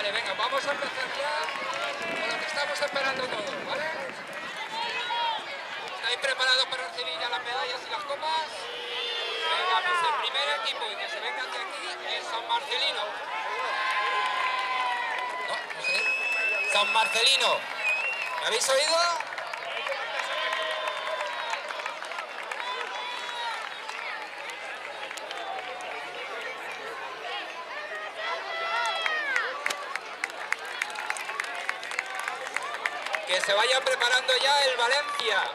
Vale, venga, vamos a empezar ya con lo que estamos esperando todos, ¿vale? ¿Estáis preparados para recibir ya las medallas y las copas? Venga, pues el primer equipo y que se venga hacia aquí es San Marcelino. No sé. San Marcelino. ¿Me habéis oído? Que se vaya preparando ya el Valencia.